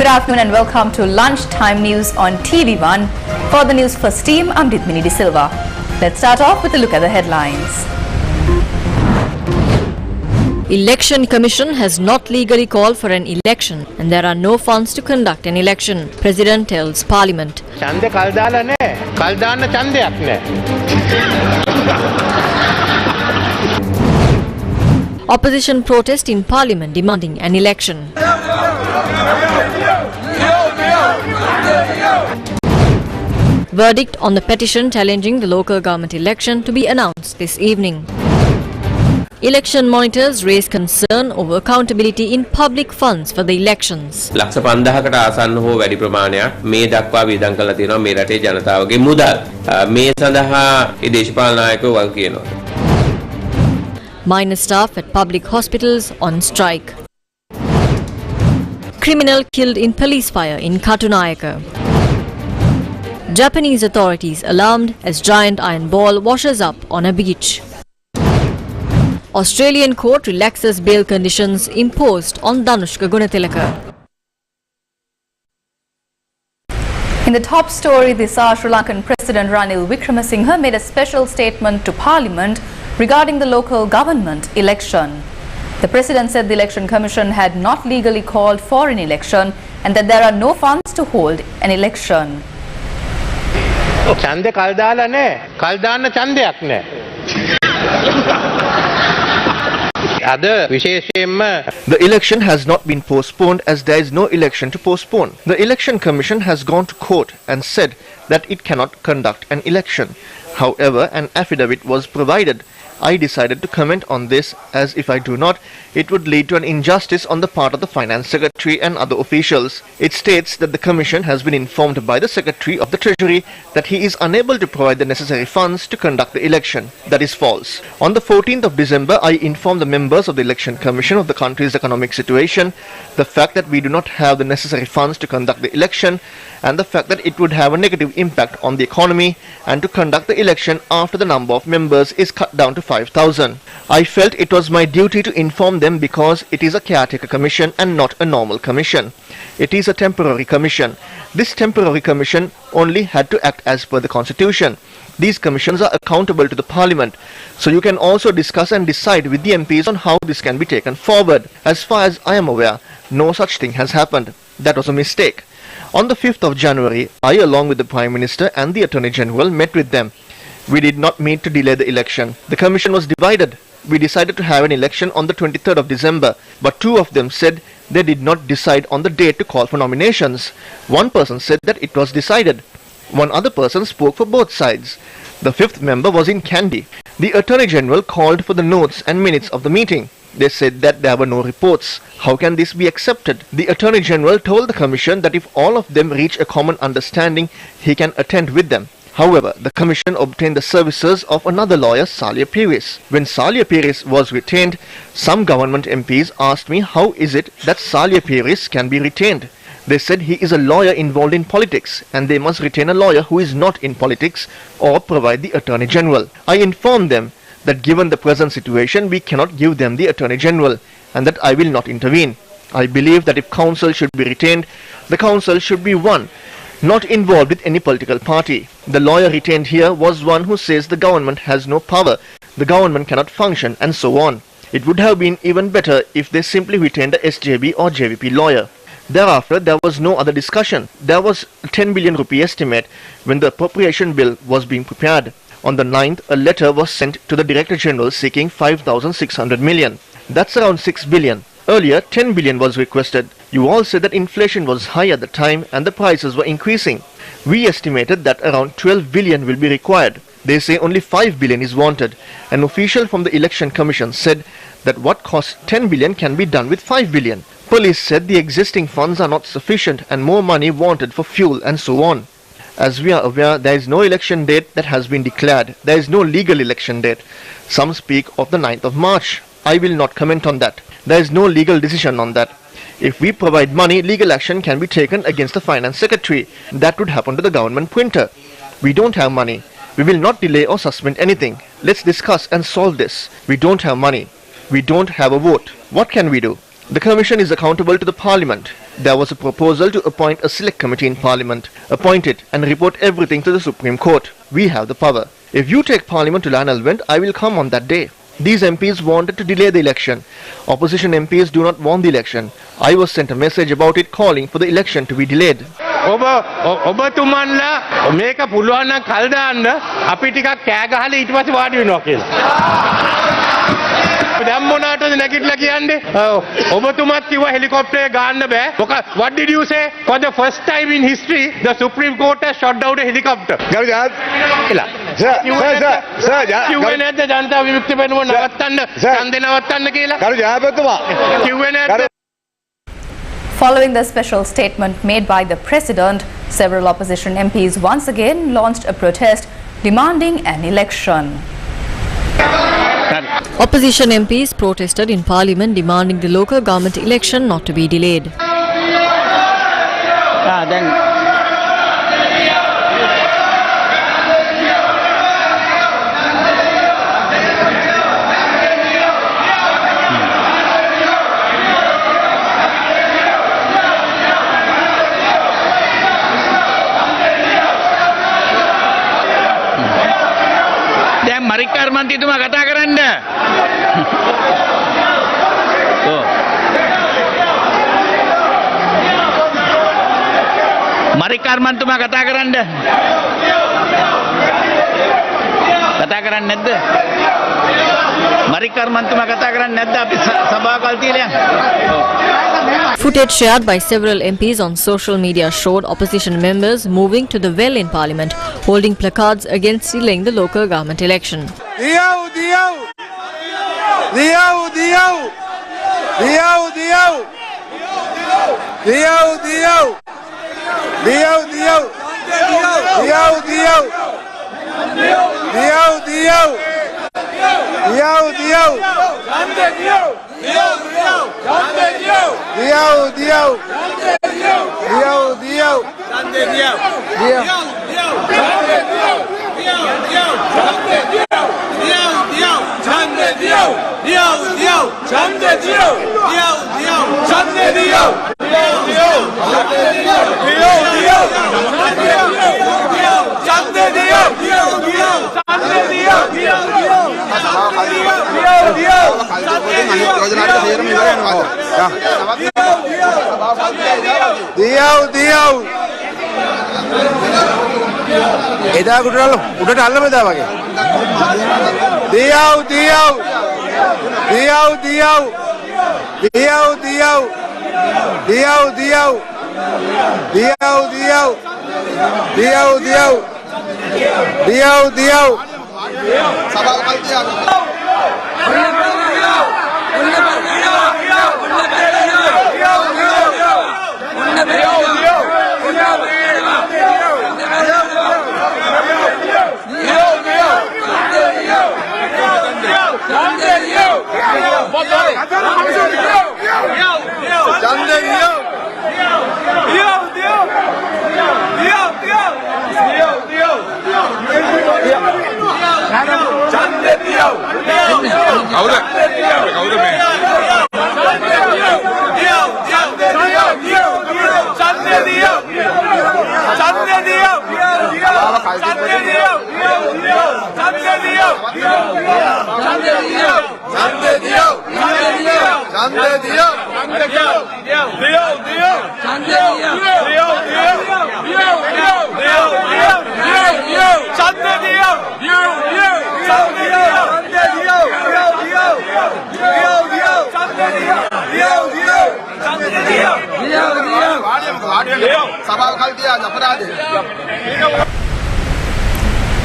afternoon and welcome to Lunchtime News on TV1. For the Newsfirst team, I'm Ritmini De Silva. Let's start off with a look at the headlines. Election Commission has not legally called for an election and there are no funds to conduct an election, President tells Parliament. Opposition protest in Parliament demanding an election. Verdict on the petition challenging the local government election to be announced this evening. Election monitors raise concern over accountability in public funds for the elections. ලක්ෂ 5000කට ආසන්න හෝ වැඩි ප්‍රමාණයක් මේ දක්වා වියදම් කරලා තියෙනවා මේ රටේ ජනතාවගේ මුදල්. මේ සඳහා ඒ දේශපාලන நாயකයෝ වග කියනවා. Minor staff at public hospitals on strike. Criminal killed in police fire in Katunayaka. Japanese authorities alarmed as giant iron ball washes up on a beach. Australian court relaxes bail conditions imposed on Danushka Gunatilaka. In the top story this hour, Sri Lankan President Ranil Wickremesinghe made a special statement to Parliament regarding the local government election. The President said the Election Commission had not legally called for an election and that there are no funds to hold an election. The election has not been postponed as there is no election to postpone. The Election Commission has gone to court and said that it cannot conduct an election. However, an affidavit was provided. I decided to comment on this as if I do not, it would lead to an injustice on the part of the Finance Secretary and other officials. It states that the Commission has been informed by the Secretary of the Treasury that he is unable to provide the necessary funds to conduct the election. That is false. On the 14th of December, I informed the members of the Election Commission of the country's economic situation, the fact that we do not have the necessary funds to conduct the election, and the fact that it would have a negative impact on the economy, and to conduct the election after the number of members is cut down to 5,000. I felt it was my duty to inform them because it is a caretaker commission and not a normal commission. It is a temporary commission. This temporary commission only had to act as per the constitution. These commissions are accountable to the Parliament, so you can also discuss and decide with the MPs on how this can be taken forward. As far as I am aware, no such thing has happened. That was a mistake. On the 5th of January, I along with the Prime Minister and the Attorney General met with them. We did not meet to delay the election. The Commission was divided. We decided to have an election on the 23rd of December, but two of them said they did not decide on the date to call for nominations. One person said that it was decided. One other person spoke for both sides. The fifth member was in Kandy. The Attorney General called for the notes and minutes of the meeting. They said that there were no reports. How can this be accepted? The Attorney General told the Commission that if all of them reach a common understanding, he can attend with them. However, the Commission obtained the services of another lawyer, Salia Pires. When Salia Pires was retained, some government MPs asked me how is it that Salia Pires can be retained. They said he is a lawyer involved in politics and they must retain a lawyer who is not in politics or provide the Attorney General. I informed them that given the present situation, we cannot give them the Attorney General and that I will not intervene. I believe that if counsel should be retained, the counsel should be one not involved with any political party. The lawyer retained here was one who says the government has no power, the government cannot function and so on. It would have been even better if they simply retained a SJB or JVP lawyer. Thereafter, there was no other discussion. There was a 10 billion rupee estimate when the appropriation bill was being prepared. On the 9th, a letter was sent to the Director General seeking 5,600 million. That's around 6 billion. Earlier, 10 billion was requested. You all said that inflation was high at the time and the prices were increasing. We estimated that around 12 billion will be required. They say only 5 billion is wanted. An official from the Election Commission said that what costs 10 billion can be done with 5 billion. Police said the existing funds are not sufficient and more money wanted for fuel and so on. As we are aware, there is no election date that has been declared. There is no legal election date. Some speak of the 9th of March. I will not comment on that. There is no legal decision on that. If we provide money, legal action can be taken against the Finance Secretary. That would happen to the government printer. We don't have money. We will not delay or suspend anything. Let's discuss and solve this. We don't have money. We don't have a vote. What can we do? The Commission is accountable to the Parliament. There was a proposal to appoint a select committee in Parliament, appoint it and report everything to the Supreme Court. We have the power. If you take Parliament to Lanelvent, I will come on that day. These MPs wanted to delay the election. Opposition MPs do not want the election. I was sent a message about it calling for the election to be delayed. ඔබතුමන්ලා මේක පුළුවන් නම් කල් දාන්න අපි ටිකක් කෑ ගහලා ඊට පස්සේ වාඩි වෙනවා කියලා. දැන් මොනවටද නැගිටලා කියන්නේ? ඔබතුමාත් කිව්වා හෙලිකොප්ටරේ ගන්න බෑ. What did you say? For the first time in history, the Supreme Court has shot down a helicopter. කිව්වේ නැද්ද ජනතා විමුක්ති පෙරමුණ නවත්තන්න ඡන්දේ නවත්තන්න කියලා? කිව්වේ නැද්ද? Following the special statement made by the President, several opposition MPs once again launched a protest demanding an election. Opposition MPs protested in Parliament demanding the local government election not to be delayed. Marikkar මන්ත්‍රීතුමා කතා කරන්න. මරික්කාර් මන්ත්‍රීතුමා කතා කරන්න. කතා කරන්නේ නැද්ද? මරික්කාර් මන්ත්‍රීතුමා කතා කරන්නේ නැද්ද? අපි සභාව කල් තියලා යන්න. Footage shared by several MPs on social media showed opposition members moving to the well in Parliament, holding placards against delaying the local government election. එදා උඩට අල්ලම දා වගේ.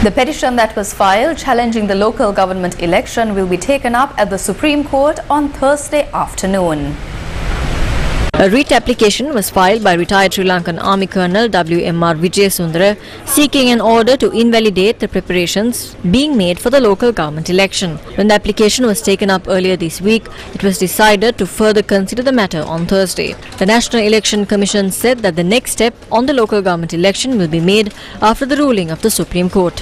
The petition that was filed challenging the local government election will be taken up at the Supreme Court on Thursday afternoon. A writ application was filed by retired Sri Lankan Army Colonel W.M.R. Vijayasundara seeking an order to invalidate the preparations being made for the local government election. When the application was taken up earlier this week, it was decided to further consider the matter on Thursday. The National Election Commission said that the next step on the local government election will be made after the ruling of the Supreme Court.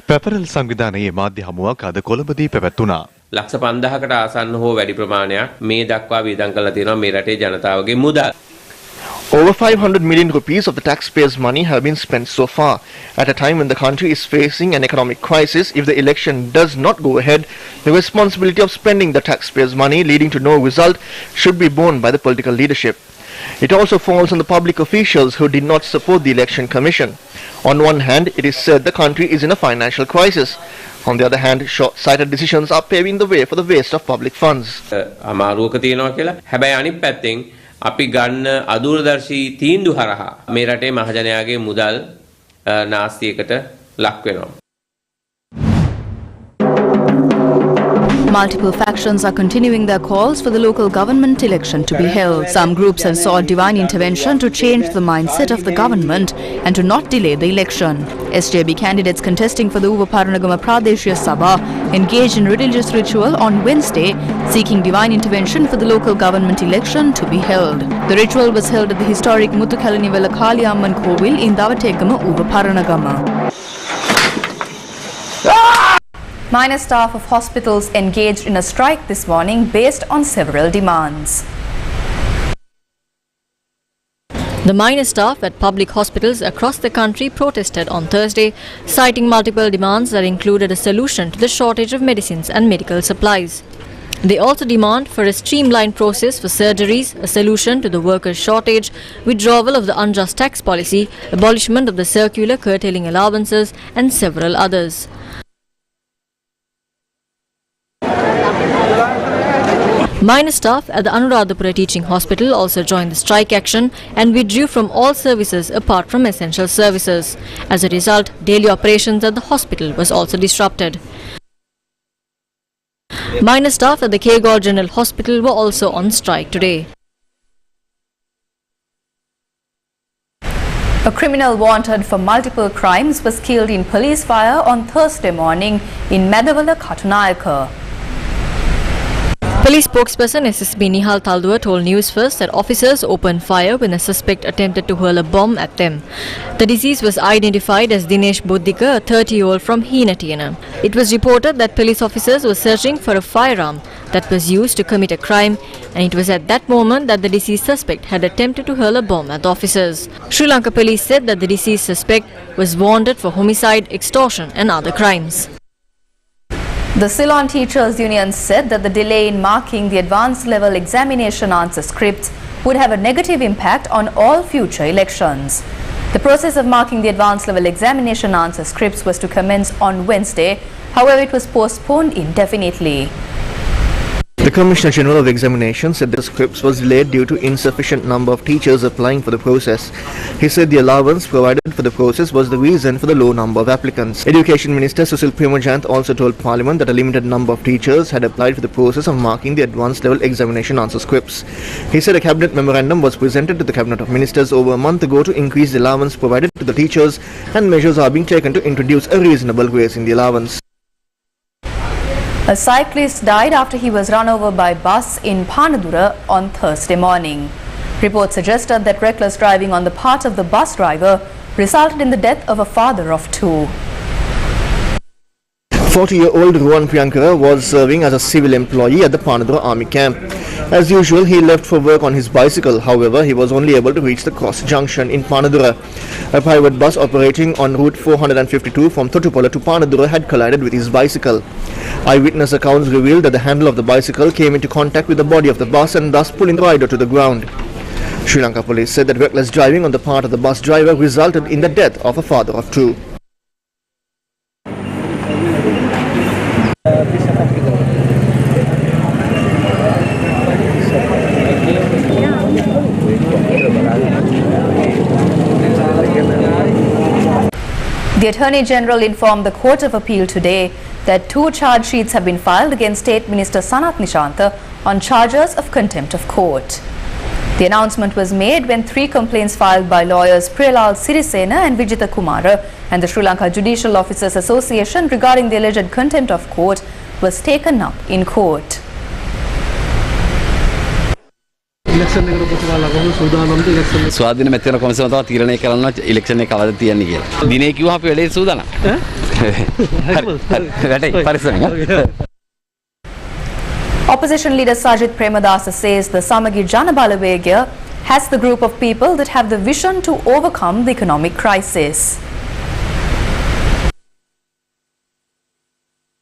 පැපරල් සංවිධානයේ මාධ්‍ය හමුවක් අද කොළඹදී පැවැත්වුණා. ලක්ෂ 5000කට ආසන්න හෝ වැඩි ප්‍රමාණයක් මේ දක්වා වියදම් කරලා තියෙනවා මේ රටේ ජනතාවගේ මුදල්. Over 500 million rupees of the taxpayers' money have been spent so far. At a time when the country is facing an economic crisis, if the election does not go ahead, the responsibility of spending the taxpayers' money leading to no result should be borne by the political leadership. It also falls on the public officials who did not support the election commission. On one hand, it is said the country is in a financial crisis. On the other hand, short-sighted decisions are paving the way for the waste of public funds. අමාරුවක තියෙනවා කියලා. හැබැයි අනිත් පැත්තෙන් අපි ගන්න අදූරදර්ශී තීන්දුව හරහා මේ රටේ මහජනයාගේ මුදල් නාස්තියකට ලක් වෙනවා. Multiple factions are continuing their calls for the local government election to be held. Some groups have sought divine intervention to change the mindset of the government and to not delay the election. SJB candidates contesting for the Uvaparanagama Pradeshya Sabha engaged in religious ritual on Wednesday, seeking divine intervention for the local government election to be held. The ritual was held at the historic Muthukalanivela Kaliamman Kovil in Davatekama, Uvaparanagama. Minor staff of hospitals engaged in a strike this morning based on several demands. The minor staff at public hospitals across the country protested on Thursday, citing multiple demands that included a solution to the shortage of medicines and medical supplies. They also demand for a streamlined process for surgeries, a solution to the workers' shortage, withdrawal of the unjust tax policy, abolishment of the circular curtailing allowances, and several others. Minor staff at the Anuradhapura Teaching Hospital also joined the strike action and withdrew from all services apart from essential services. As a result, daily operations at the hospital was also disrupted. Minor staff at the Kegor General Hospital were also on strike today. A criminal wanted for multiple crimes was killed in police fire on Thursday morning in Madavala, Katunayaka. Police spokesperson SSB Nihal Talduwa told Newsfirst that officers opened fire when a suspect attempted to hurl a bomb at them. The deceased was identified as Dinesh Buddhika, a 30-year-old from Heenatiana. It was reported that police officers were searching for a firearm that was used to commit a crime, and it was at that moment that the deceased suspect had attempted to hurl a bomb at the officers. Sri Lanka police said that the deceased suspect was wanted for homicide, extortion and other crimes. The Ceylon Teachers Union said that the delay in marking the advanced level examination answer scripts would have a negative impact on all future elections. The process of marking the advanced level examination answer scripts was to commence on Wednesday. However, it was postponed indefinitely. The Commissioner General of Examinations said the scripts was delayed due to insufficient number of teachers applying for the process. He said the allowance provided for the process was the reason for the low number of applicants. Education Minister Susil Premajant also told Parliament that a limited number of teachers had applied for the process of marking the advanced level examination answer scripts. He said a cabinet memorandum was presented to the Cabinet of Ministers over a month ago to increase the allowance provided to the teachers, and measures are being taken to introduce a reasonable grace in the allowance. A cyclist died after he was run over by bus in Panadura on Thursday morning. Reports suggested that reckless driving on the part of the bus driver resulted in the death of a father of two. 40-year-old Ruan Priyankara was serving as a civil employee at the Panadura Army camp. As usual, he left for work on his bicycle. However, he was only able to reach the cross junction in Panadura. A private bus operating on route 452 from Thotupola to Panadura had collided with his bicycle. Eyewitness accounts revealed that the handle of the bicycle came into contact with the body of the bus and thus pulling the rider to the ground. Sri Lanka police said that reckless driving on the part of the bus driver resulted in the death of a father of two. The Attorney General informed the Court of Appeal today that 2 charge sheets have been filed against State Minister Sanath Nishantha on charges of contempt of court. The announcement was made when 3 complaints filed by lawyers Priyalal Sirisena and Vijita Kumara and the Sri Lanka Judicial Officers Association regarding the alleged contempt of court was taken up in court. ස්වාධීන මැතිවරණ කොමිසම තව තීරණය කරනවා election එක කවදද තියන්නේ කියලා. දිනේ කිව්වම අපි වැඩේ සූදානම්. Opposition leader Sajith Premadasa says the Samagi Janabalawegya has the group of people that have the vision to overcome the economic crisis.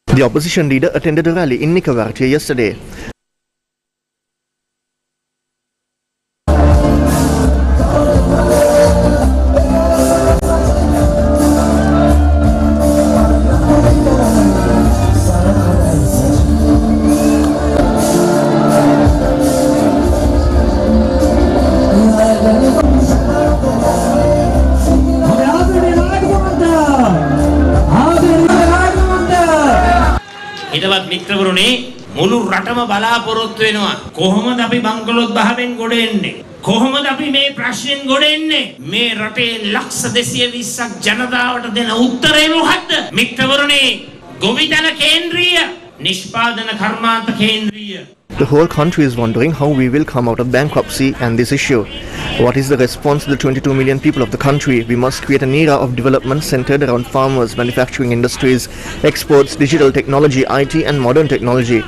The opposition leader attended a rally in Nikavartia yesterday. හිතවත් මිත්‍රවරුනි මුළු රටම බලාපොරොත්තු වෙනවා කොහොමද අපි බංගලොත් භාවයෙන් ගොඩ එන්නේ කොහොමද අපි මේ ප්‍රශ්නෙන් ගොඩ එන්නේ මේ රටේ ලක්ෂ 220ක් ජනතාවට දෙන උත්තරේ මොකක්ද මිත්‍රවරුනි ගොවිතැන කේන්ද්‍රීය නිෂ්පාදන කර්මාන්ත කේන්ද්‍රීය. The whole country is wondering how we will come out of bankruptcy and this issue. What is the response to the 22 million people of the country? We must create an era of development centered around farmers, manufacturing industries, exports, digital technology, IT and modern technology.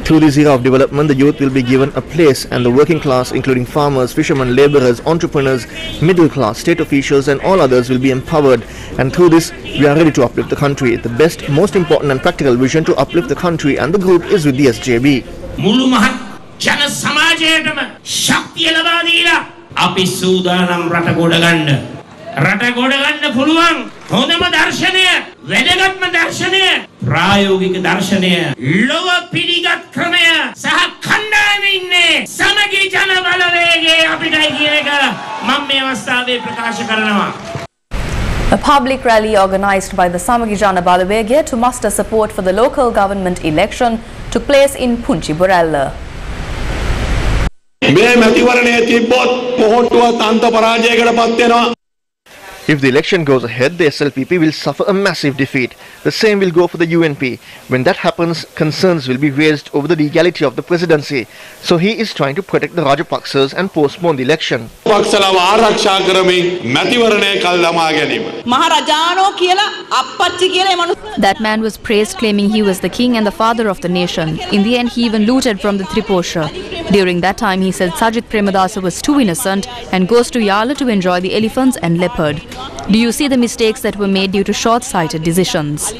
Through this era of development, the youth will be given a place and the working class, including farmers, fishermen, laborers, entrepreneurs, middle class, state officials and all others will be empowered. And through this, we are ready to uplift the country. The best, most important and practical vision to uplift the country and the group is with the SJB. මුළු මහත් ජන සමාජයටම ශක්තිය ලබා දීලා අපි සූදානම් රට ගොඩ ගන්න පුළුවන් හොඳම දර්ශනය වැදගත්ම දර්ශනය ප්‍රායෝගික දර්ශනය ලොව පිළිගත් ක්‍රමය සහ කණ්ඩායමේ ඉන්නේ සමගි ජන බලවේගයේ අපිටයි කියන එක මම මේ අවස්ථාවේ ප්‍රකාශ කරනවා. A public rally organised by the Samagi Janabalawegya to muster support for the local government election took place in Punchi Borella. If the election goes ahead, the SLPP will suffer a massive defeat. The same will go for the UNP. When that happens, concerns will be raised over the legality of the presidency. So he is trying to protect the Rajapaksas and postpone the election. That man was praised, claiming he was the king and the father of the nation. In the end, he even looted from the Triposha. During that time, he said Sajith Premadasa was too innocent and goes to Yala to enjoy the elephants and leopard. Do you see the mistakes that were made due to short-sighted decisions?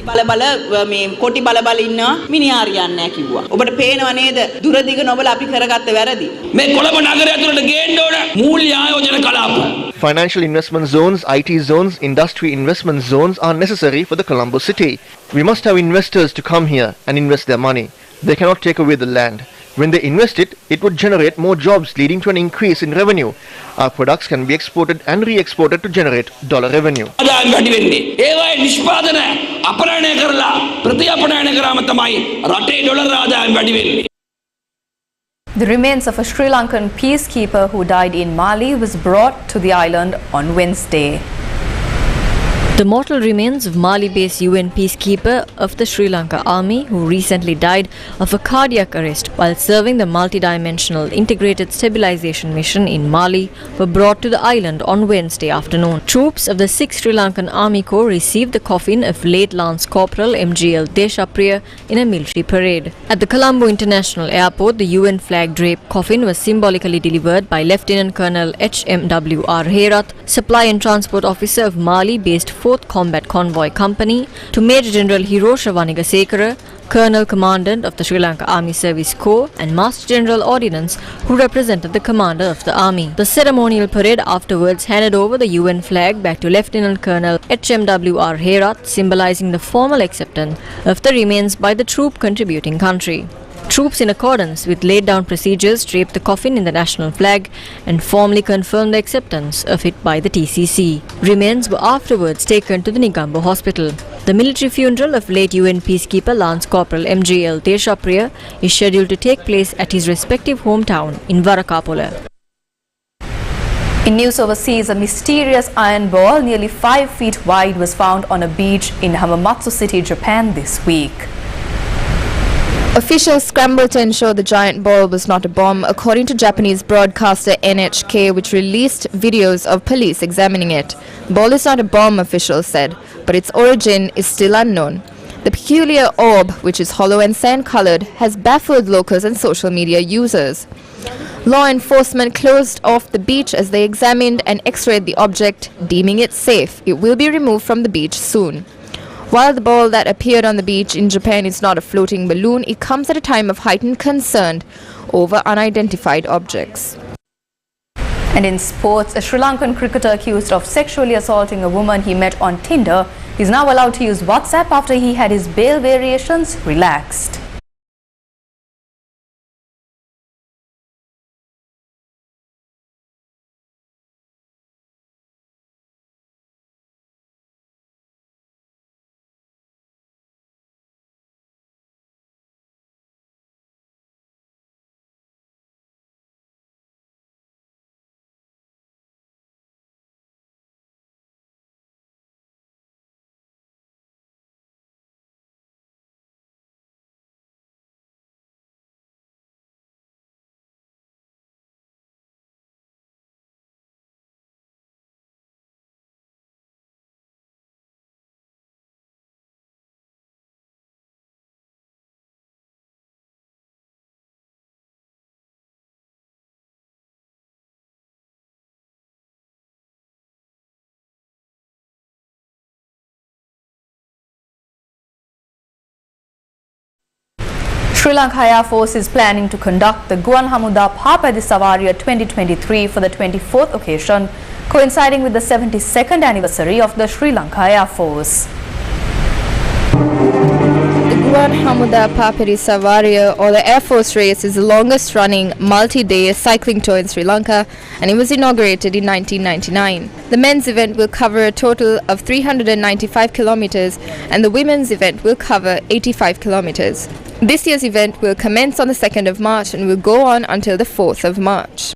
Financial investment zones, IT zones, industry investment zones are necessary for the Colombo city. We must have investors to come here and invest their money. They cannot take away the land. When they invest it, it would generate more jobs, leading to an increase in revenue. Our products can be exported and re-exported to generate dollar revenue. The remains of a Sri Lankan peacekeeper who died in Mali was brought to the island on Wednesday. The mortal remains of Mali-based UN peacekeeper of the Sri Lanka Army, who recently died of a cardiac arrest while serving the multidimensional integrated stabilization mission in Mali, were brought to the island on Wednesday afternoon. Troops of the 6th Sri Lankan Army Corps received the coffin of late Lance Corporal MGL Deshapriya in a military parade. At the Colombo International Airport, the UN flag-draped coffin was symbolically delivered by Lieutenant Colonel HMWR Herat, Supply and Transport Officer of Mali-based 4th Combat Convoy Company, to Major General Hirosha Vanigasekara, Colonel Commandant of the Sri Lanka Army Service Corps and Master General Ordnance, who represented the Commander of the Army. The ceremonial parade afterwards handed over the UN flag back to Lieutenant Colonel HMWR Herat, symbolizing the formal acceptance of the remains by the troop contributing country. Troops, in accordance with laid-down procedures, draped the coffin in the national flag and formally confirmed the acceptance of it by the TCC. Remains were afterwards taken to the Negombo Hospital. The military funeral of late UN peacekeeper Lance Corporal MGL Deshapriya is scheduled to take place at his respective hometown in Varakapola. In news overseas, a mysterious iron ball nearly 5 feet wide was found on a beach in Hamamatsu City, Japan this week. Officials scrambled to ensure the giant ball was not a bomb, according to Japanese broadcaster NHK, which released videos of police examining it. The ball is not a bomb, officials said, but its origin is still unknown. The peculiar orb, which is hollow and sand-colored, has baffled locals and social media users. Law enforcement closed off the beach as they examined and x-rayed the object, deeming it safe. It will be removed from the beach soon. While the ball that appeared on the beach in Japan is not a floating balloon, it comes at a time of heightened concern over unidentified objects. And in sports, a Sri Lankan cricketer accused of sexually assaulting a woman he met on Tinder is now allowed to use WhatsApp after he had his bail variations relaxed. Sri Lankaya Force is planning to conduct the Guan Hamuda Papadi Savaria 2023 for the 24th occasion, coinciding with the 72nd anniversary of the Sri Lankaya Force. The Guan Hamuda Papadi Savaria, or the Air Force race, is the longest running multi-day cycling tour in Sri Lanka, and it was inaugurated in 1999. The men's event will cover a total of 395 kilometers and the women's event will cover 85 kilometers. This year's event will commence on the 2nd of March and will go on until the 4th of March.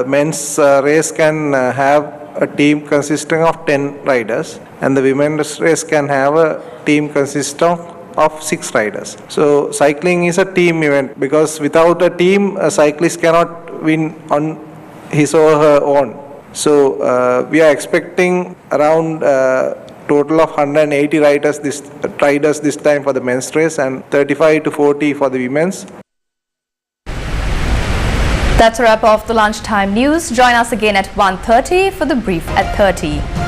Men's race can have a team consisting of 10 riders, and the women's race can have a team consisting of 6 riders. So cycling is a team event, because without a team, a cyclist cannot win on his or her own. So we are expecting around total of 180 riders this time for the men's race and 35 to 40 for the women's. That's a wrap of the lunchtime news. Join us again at 1:30 for the brief at 30.